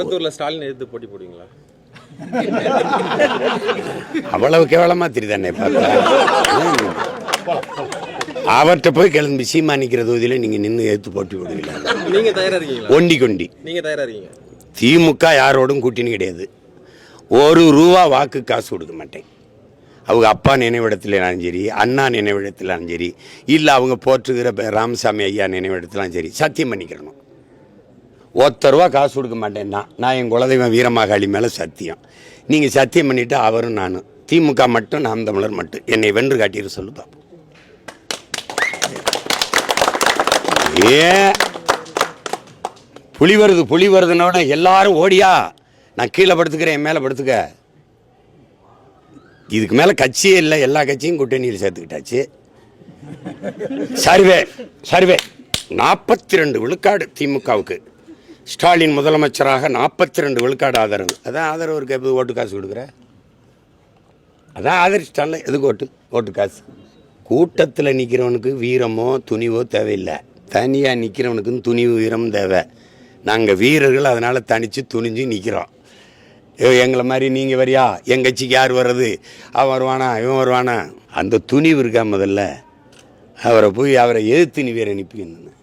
கொளத்தூர்ல ஸ்டாலின் எதிர்த்து போட்டி போடுவீங்களா? அவ்வளவு கேவலமா தெரியுதானே பார்த்தா? அவர்கிட்ட போய் கிளம்பி சீமா நிக்கிற தொகுதியில நீங்க நின்று எடுத்து போட்டி போடுவீங்களா? நீங்க தயாரா இருக்கீங்களா? ஒண்டி கொண்டி நீங்க தயாரா இருக்கீங்க? திமுக யாரோடும் கூட்டணி கிடையாது. ஒரு ரூபா வாக்கு காசு கொடுக்க மாட்டேன். அவங்க அப்பா நினைவிடத்திலும் சரி, அண்ணா நினைவிடத்திலும் சரி, இல்லை அவங்க போற்றுகிற ராமசாமி ஐயா நினைவிடத்திலும் சரி, சத்தியம் பண்ணிக்கிறணும். ரூபா காசு கொடுக்க மாட்டேன். நான் என் குலதெய்வம் வீரமாகாளி மேலே சத்தியம். நீங்கள் சத்தியம் பண்ணிவிட்டு அவரும் நானும் திமுக மட்டும் நாம் தமிழர் மட்டும் என்னை வென்று காட்டிட்டு சொல்லு பார்ப்போம். ஏன் புலி வருதுன்னோட எல்லாரும் ஓடியா, நான் கீழே படுத்துக்கிறேன், என் மேலே படுத்துக்க. இதுக்கு மேலே கட்சியே இல்லை, எல்லா கட்சியும் கூட்டணியில் சேர்த்துக்கிட்டாச்சு. சர்வே 42 விழுக்காடு திமுகவுக்கு. ஸ்டாலின் முதலமைச்சராக 42 விழுக்காடு ஆதரவு. அதான் ஆதரவு இருக்க எப்போது ஓட்டு காசு கொடுக்குற? அதான் ஆதரிச்சிட்டால, எதுக்கு ஓட்டு காசு? கூட்டத்தில் நிற்கிறவனுக்கு வீரமோ துணிவோ தேவையில்லை. தனியாக நிற்கிறவனுக்குன்னு துணிவு வீரமும் தேவை. நாங்கள் வீரர்கள், அதனால் தனித்து துணிஞ்சு நிற்கிறோம். எங்களை மாதிரி நீங்கள் வரியா, எங்கள் கட்சிக்கு யார் வர்றது, அவன் வருவானா இவன் வருவானா, அந்த துணிவு இருக்கா? முதல்ல அவரை எதிர்த்து நீ வேற அனுப்பிக்கணும்.